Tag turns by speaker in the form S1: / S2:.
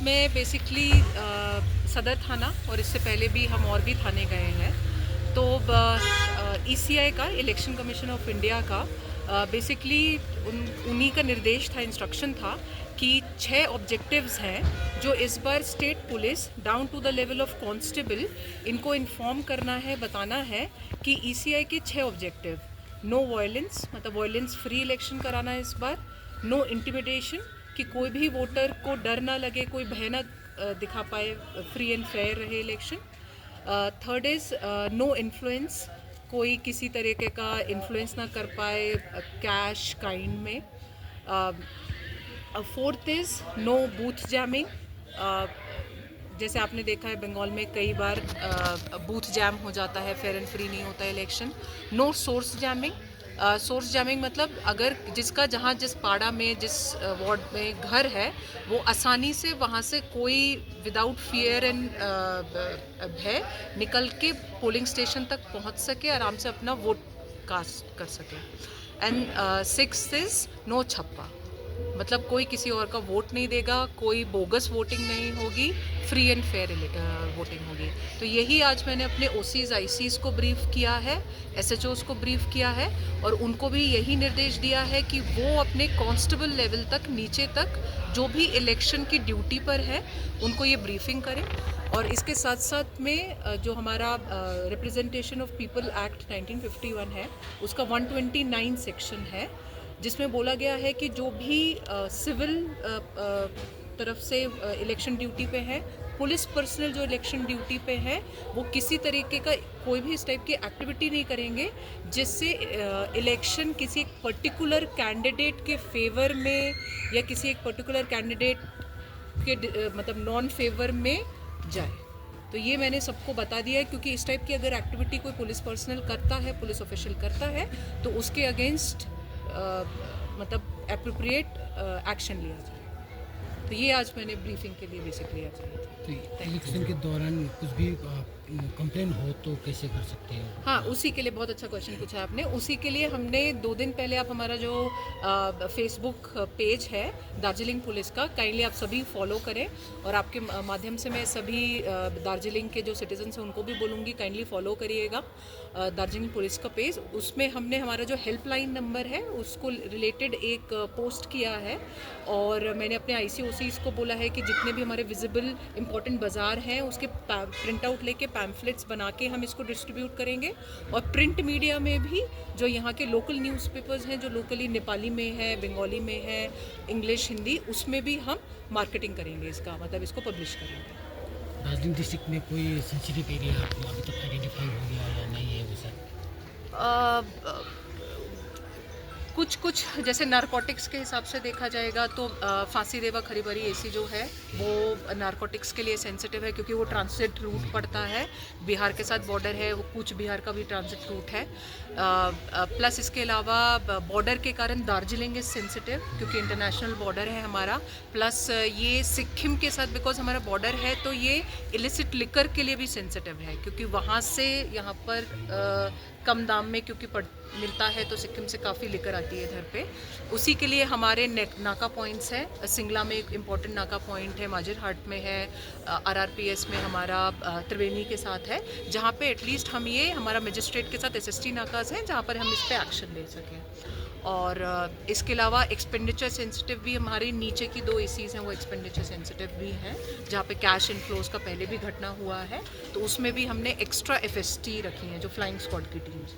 S1: इसमें बेसिकली सदर थाना और इससे पहले भी हम और भी थाने गए हैं। तो ईसीआई का, इलेक्शन कमीशन ऑफ इंडिया का, बेसिकली उन्हीं का निर्देश था, इंस्ट्रक्शन था कि 6 ऑब्जेक्टिव्स हैं जो इस बार state police down to the level of constable इनको इन्फॉर्म करना है, बताना है कि ईसीआई के 6 ऑब्जेक्टिव: नो वायलेंस, मतलब वायलेंस फ्री इलेक्शन कराना है इस बार; नो इंटिमिडेशन, कि कोई भी वोटर को डर ना लगे, कोई भय ना दिखा पाए, फ्री एंड फेयर रहे election; third is no influence, कोई किसी तरीके का इन्फ्लुएंस ना कर पाए कैश काइंड में; fourth is no booth jamming, जैसे आपने देखा है बंगाल में कई बार बूथ जैम हो जाता है, फेयर एंड फ्री नहीं होता है election; no source jamming, source jamming मतलब अगर जिसका जहाँ जिस पाड़ा में, जिस वार्ड में घर है, वो आसानी से वहाँ से कोई विदाउट फियर एंड भय निकल के पोलिंग स्टेशन तक पहुँच सके, आराम से अपना वोट कास्ट कर सके। एंड सिक्स्थ इज़ नो छप्पा, मतलब कोई किसी और का वोट नहीं देगा, कोई बोगस वोटिंग नहीं होगी, फ्री एंड फेयर वोटिंग होगी। तो यही आज मैंने अपने ओसीज आईसीज को ब्रीफ किया है, एसएचओज को ब्रीफ किया है, और उनको भी यही निर्देश दिया है कि वो अपने कांस्टेबल लेवल तक, नीचे तक जो भी इलेक्शन की ड्यूटी पर है उनको ये ब्रीफिंग करें। और इसके साथ साथ में जो हमारा रिप्रेजेंटेशन ऑफ पीपल एक्ट 1951 है, उसका 129 सेक्शन है, जिसमें बोला गया है कि जो भी सिविल तरफ से इलेक्शन ड्यूटी पे है, पुलिस पर्सनल जो इलेक्शन ड्यूटी पे है, वो किसी तरीके का कोई भी इस टाइप की एक्टिविटी नहीं करेंगे जिससे इलेक्शन किसी एक पर्टिकुलर कैंडिडेट के फेवर में या किसी एक पर्टिकुलर कैंडिडेट के मतलब नॉन फेवर में जाए। तो ये मैंने सबको बता दिया है, क्योंकि इस टाइप की अगर एक्टिविटी कोई पुलिस पर्सनल करता है, पुलिस ऑफिशियल करता है, तो उसके अगेंस्ट मतलब एप्रोप्रिएट एक्शन लिया जाए। तो ये आज मैंने ब्रीफिंग के लिए बेसिकली आज आई थी।
S2: तो इलेक्शन के दौरान कुछ भी कंप्लेन हो तो कैसे कर सकते हो?
S1: हाँ, उसी के लिए बहुत अच्छा क्वेश्चन पूछा आपने। उसी के लिए हमने 2 दिन पहले, आप हमारा जो फेसबुक पेज है दार्जिलिंग पुलिस का, काइंडली आप सभी फॉलो करें, और आपके माध्यम से मैं सभी दार्जिलिंग के जो सिटीजन्स हैं उनको भी बोलूँगी काइंडली फॉलो करिएगा दार्जिलिंग पुलिस का पेज। उसमें हमने हमारा जो हेल्पलाइन नंबर है उसको रिलेटेड एक पोस्ट किया है, और मैंने अपने ICOCs को बोला है कि जितने भी हमारे विजिबल इंपॉर्टेंट बाज़ार हैं उसके प्रिंट आउट लेके पैम्फलेट्स बना के हम इसको डिस्ट्रीब्यूट करेंगे। और प्रिंट मीडिया में भी जो यहाँ के लोकल न्यूज़पेपर्स हैं, जो लोकली नेपाली में है, बंगाली में है, इंग्लिश, हिंदी, उसमें भी हम मार्केटिंग करेंगे इसका, मतलब इसको पब्लिश करेंगे।
S2: दार्जिलिंग डिस्ट्रिक्ट में कोई सेंसिटिव एरिया आपको अभी तक आइडेंटिफाई हो गया या नहीं है वैसा?
S1: कुछ जैसे नारकोटिक्स के हिसाब से देखा जाएगा तो फांसी देवा खरीबरी ऐसी जो है वो नारकोटिक्स के लिए सेंसिटिव है, क्योंकि वो ट्रांसिट रूट पड़ता है, बिहार के साथ बॉर्डर है, वो कूच बिहार का भी ट्रांसिट रूट है। प्लस इसके अलावा बॉर्डर के कारण दार्जिलिंग इज़ सेंसिटिव, क्योंकि इंटरनेशनल बॉर्डर है हमारा। प्लस ये सिक्किम के साथ बिकॉज हमारा बॉर्डर है, तो ये इलिसिट लिकर के लिए भी सेंसिटिव है, क्योंकि वहाँ से यहाँ पर कम दाम में क्योंकि मिलता है, तो सिक्किम से काफ़ी लिकर आती है इधर पे। उसी के लिए हमारे नाका पॉइंट्स हैं। सिंगला में एक इम्पॉर्टेंट नाका पॉइंट है, माजिरहाट में है, RRPS में हमारा त्रिवेणी के साथ है, जहाँ पे एटलीस्ट हम ये हमारा मजिस्ट्रेट के साथ SST नाकाज हैं जहाँ पर हम इस पर एक्शन ले सकें। और इसके अलावा एक्सपेंडिचर सेंसिटिव भी हमारे नीचे की 2 ACs हैं, वो एक्सपेंडिचर सेंसिटिव भी हैं, जहाँ पे कैश इनफ्लोज का पहले भी घटना हुआ है, तो उसमें भी हमने एक्स्ट्रा FST रखी हैं, जो फ्लाइंग स्क्वाड की टीम्स।